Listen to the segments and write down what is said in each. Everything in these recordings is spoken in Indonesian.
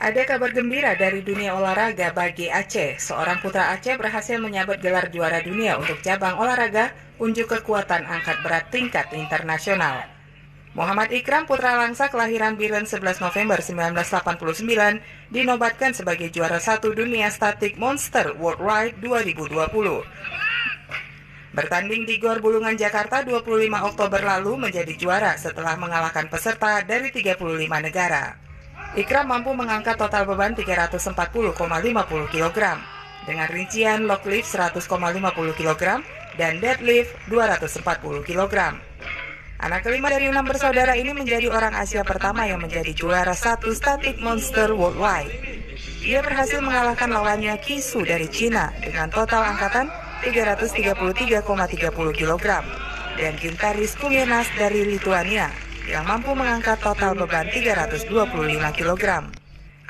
Ada kabar gembira dari dunia olahraga bagi Aceh. Seorang putra Aceh berhasil menyabet gelar juara dunia untuk cabang olahraga unjuk kekuatan angkat berat tingkat internasional. Muhammad Ikram, putra Langsa kelahiran Biren 11 November 1989, dinobatkan sebagai juara satu dunia statik Monster Worldwide 2020. Bertanding di Gor Bulungan, Jakarta 25 Oktober lalu menjadi juara setelah mengalahkan peserta dari 35 negara. Ikram mampu mengangkat total beban 340,50 kg dengan rincian log lift 100,50 kg dan deadlift 240 kg. Anak kelima dari 6 bersaudara ini menjadi orang Asia pertama yang menjadi juara satu static monster worldwide. Ia berhasil mengalahkan lawannya Kisu dari Cina dengan total angkatan 333,30 kg dan Gintaris Kumienas dari Lituania yang mampu mengangkat total beban 325 kg.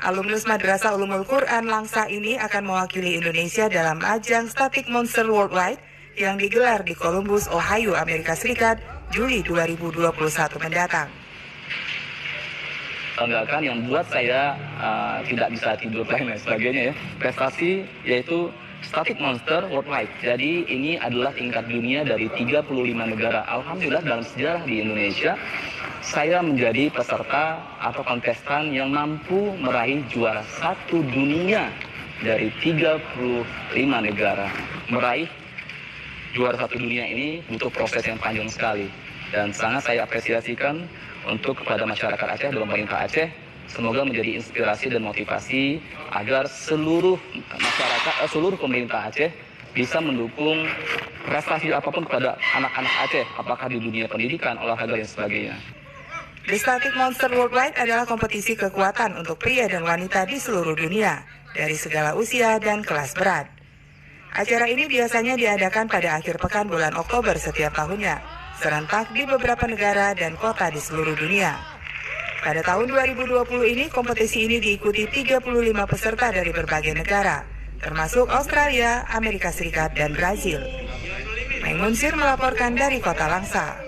Alumnus Madrasah Ulumul Quran Langsa ini akan mewakili Indonesia dalam ajang Static Monster Worldwide yang digelar di Columbus, Ohio, Amerika Serikat, Juli 2021 mendatang. Banggakan yang buat saya tidak bisa tidur dan sebagainya ya. Prestasi yaitu Static Monster Worldwide. Jadi ini adalah tingkat dunia dari 35 negara. Alhamdulillah dalam sejarah di Indonesia saya menjadi peserta atau kontestan yang mampu meraih juara satu dunia dari 35 negara. Meraih juara satu dunia ini butuh proses yang panjang sekali. Dan sangat saya apresiasikan untuk kepada masyarakat Aceh dan pemerintah Aceh. Semoga menjadi inspirasi dan motivasi agar seluruh masyarakat, seluruh pemerintah Aceh bisa mendukung prestasi apapun kepada anak-anak Aceh, apakah di dunia pendidikan, olahraga, dan sebagainya. The Static Monster Worldwide adalah kompetisi kekuatan untuk pria dan wanita di seluruh dunia, dari segala usia dan kelas berat. Acara ini biasanya diadakan pada akhir pekan bulan Oktober setiap tahunnya, serentak di beberapa negara dan kota di seluruh dunia. Pada tahun 2020 ini, kompetisi ini diikuti 35 peserta dari berbagai negara, termasuk Australia, Amerika Serikat, dan Brazil. Maimunsir melaporkan dari Kota Langsa.